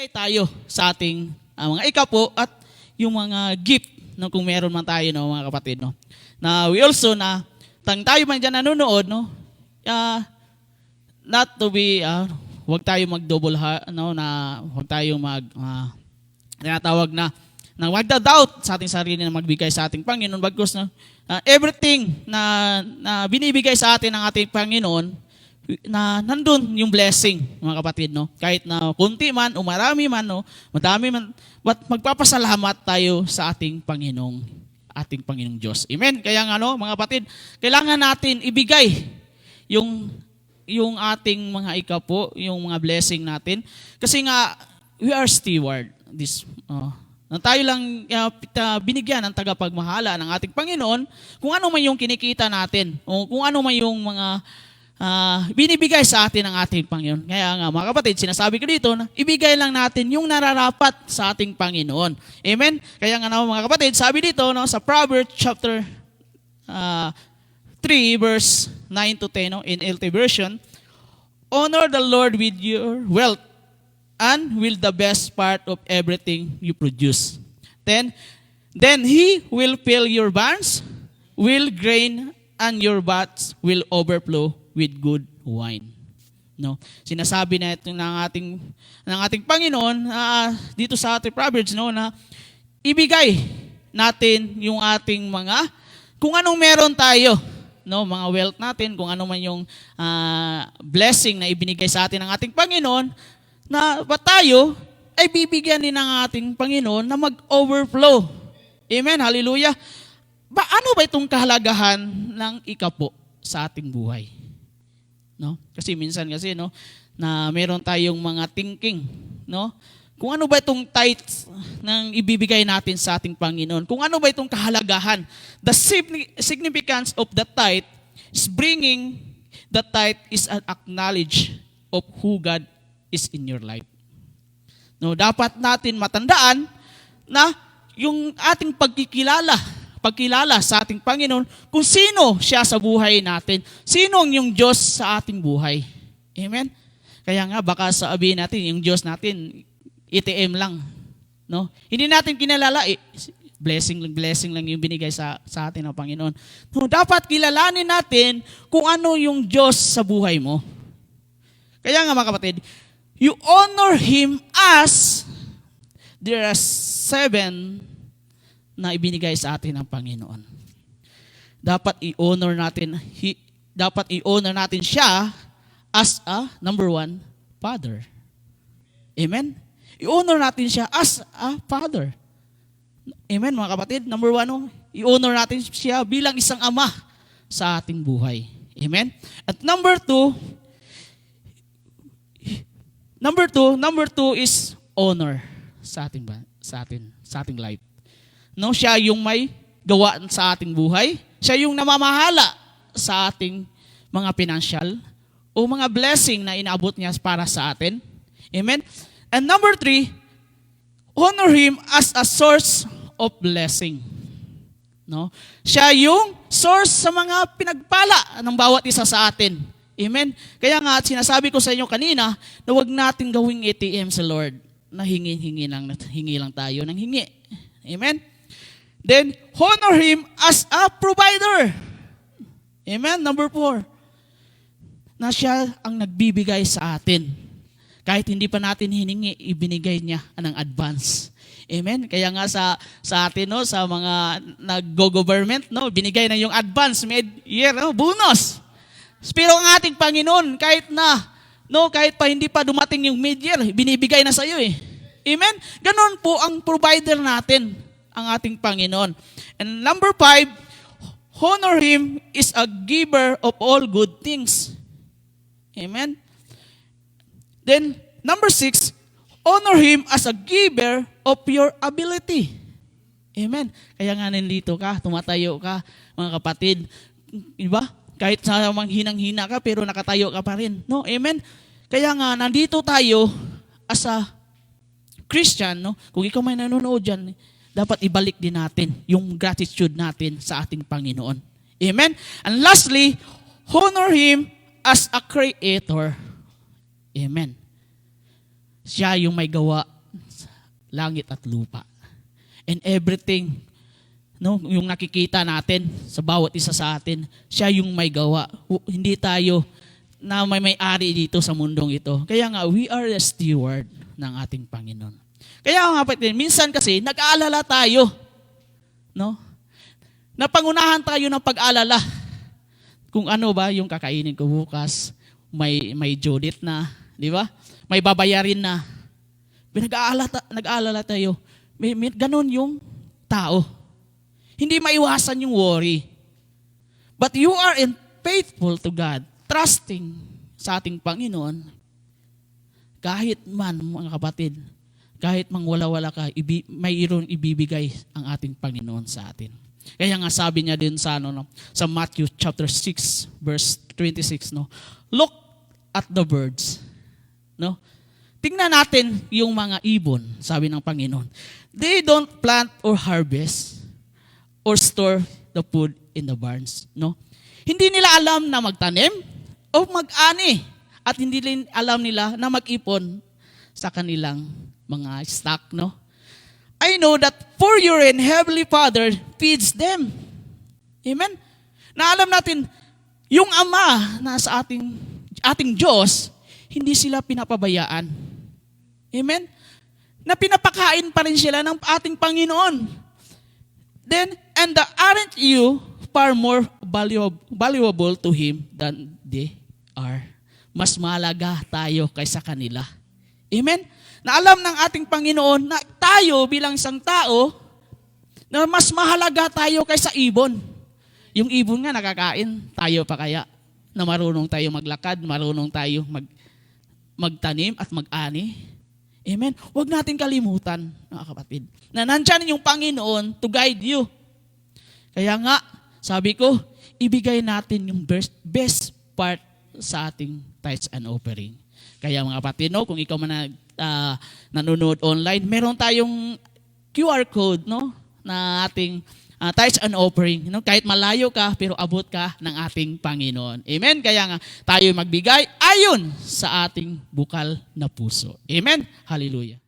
magbigay tayo sa ating mga ikapo at yung mga gift no, kung meron man tayo no, mga kapatid. No? Na we also na tayo man dyan nanonood, no, not to be, huwag tayo mag-double no, na huwag tayo tinatawag na magda-doubt sa ating sarili na magbigay sa ating Panginoon. Bagkus na everything na binibigay sa atin ng ating Panginoon, na nandun yung blessing, mga kapatid, no? Kahit na kunti man o marami man, no? Madami man, but magpapasalamat tayo sa ating Panginoong Diyos. Amen? Kaya nga, no, mga kapatid, kailangan natin ibigay yung ating mga ikapo, yung mga blessing natin. Kasi nga, we are steward. Na tayo lang binigyan ng tagapagmahala ng ating Panginoon kung ano man yung kinikita natin o kung ano man yung mga binibigay sa atin ng ating Panginoon. Kaya nga mga kapatid, sinasabi ko dito na ibigay lang natin yung nararapat sa ating Panginoon. Amen? Kaya nga mga kapatid, sabi dito no, sa Proverbs chapter 3 verse 9 to 10 no, in NLT version, honor the Lord with your wealth and will the best part of everything you produce. Then he will fill your barns, will grain, and your vats will overflow with good wine. No, sinasabi na ito ng ating Panginoon dito sa ating Proverbs, no, na ibigay natin yung ating mga kung anong meron tayo, no, mga wealth natin, kung ano man yung blessing na ibinigay sa atin ng ating Panginoon, na tayo ay bibigyan din ng ating Panginoon na mag-overflow. Amen, hallelujah. Ano ba itong kahalagahan ng ikapo sa ating buhay? No? Kasi minsan no, na meron tayong mga thinking, no? Kung ano ba itong tithes ng ibibigay natin sa ating Panginoon? Kung ano ba itong kahalagahan? The significance of the tithe is bringing the tithe is an acknowledge of who God is in your life. No, dapat natin matandaan na yung ating pagkilala sa ating Panginoon, kung sino siya sa buhay natin, sino ang yung Diyos sa ating buhay. Amen? Kaya nga, baka sabihin natin, yung Diyos natin, ATM lang. No? Hindi natin kinalala, blessing lang yung binigay sa atin ng Panginoon. No, dapat kilalanin natin kung ano yung Diyos sa buhay mo. Kaya nga mga kapatid, you honor Him as there are 7 na ibinigay sa atin ng Panginoon. Dapat i-honor natin siya as a number 1 father. Amen? I-honor natin siya as a father. Amen, mga kapatid? Number 1, i-honor natin siya bilang isang ama sa ating buhay. Amen? At number 2 is honor sa ating life. No, siya yung may gawa sa ating buhay. Siya yung namamahala sa ating mga financial o mga blessing na inaabot niya para sa atin. Amen? And number 3, honor Him as a source of blessing. No? Siya yung source sa mga pinagpala ng bawat isa sa atin. Amen? Kaya nga, sinasabi ko sa inyo kanina na huwag natin gawing ATM sa Lord na hingi lang tayo ng hingi. Amen? Then, honor Him as a provider. Amen? Number 4, na siya ang nagbibigay sa atin. Kahit hindi pa natin hiningi, ibinigay niya ng advance. Amen? Kaya nga sa atin, no, sa mga nag-go-government, no, binigay na yung advance mid-year, no, bonus. Pero ang ating Panginoon, kahit pa hindi pa dumating yung mid-year, binibigay na sa iyo eh. Amen? Ganon po ang provider natin, ang ating Panginoon. And number 5, honor Him is a giver of all good things. Amen? Then, number 6, honor Him as a giver of your ability. Amen? Kaya nga nandito ka, tumatayo ka, mga kapatid. Diba? Kahit sa hinang-hina ka, pero nakatayo ka pa rin. No? Amen? Kaya nga, nandito tayo as a Christian, no? Kung ikaw may nanonood dyan, dapat ibalik din natin yung gratitude natin sa ating Panginoon. Amen? And lastly, honor Him as a creator. Amen. Siya yung may gawa sa langit at lupa. And everything, no, yung nakikita natin sa bawat isa sa atin, siya yung may gawa. Hindi tayo na may-ari dito sa mundong ito. Kaya nga, we are the steward ng ating Panginoon. Kaya nga minsan kasi, nag-aalala tayo. No? Napangunahan tayo ng pag-alala. Kung ano ba yung kakainin ko bukas, may Judith na, di ba? May babayarin na. Nag-aalala tayo. Ganon yung tao. Hindi maiwasan yung worry. But you are faithful to God, trusting sa ating Panginoon. Kahit man, mga kapatid, kahit mang wala-wala ka, mayroon ibibigay ang ating Panginoon sa atin. Kaya nga sabi niya din sa Matthew chapter 6 verse 26, no. Look at the birds, no. Tingnan natin yung mga ibon, sabi ng Panginoon. They don't plant or harvest or store the food in the barns, no. Hindi nila alam na magtanim o mag-ani at hindi rin alam nila na mag-ipon sa kanilang mga stock, no. I know that for your heavenly Father feeds them. Amen? Na alam natin, yung Ama na sa ating Diyos, hindi sila pinapabayaan. Amen? Na pinapakain pa rin sila ng ating Panginoon. Then, aren't you far more valuable to Him than they are? Mas mahalaga tayo kaysa kanila. Amen? Na alam ng ating Panginoon na tayo bilang isang tao, na mas mahalaga tayo kaysa ibon. Yung ibon nga nakakain, tayo pa kaya? Na marunong tayo maglakad, marunong tayo magtanim at mag-ani. Amen? Huwag natin kalimutan, mga kapatid, na nandyan yung Panginoon to guide you. Kaya nga, sabi ko, ibigay natin yung best part sa ating tithes and offering. Kaya mga kapatid, no, kung ikaw man nanonood online, meron tayong QR code, no, na ating tithes and offering. No? Kahit malayo ka, pero abot ka ng ating Panginoon. Amen? Kaya nga, tayo magbigay ayon sa ating bukal na puso. Amen? Hallelujah.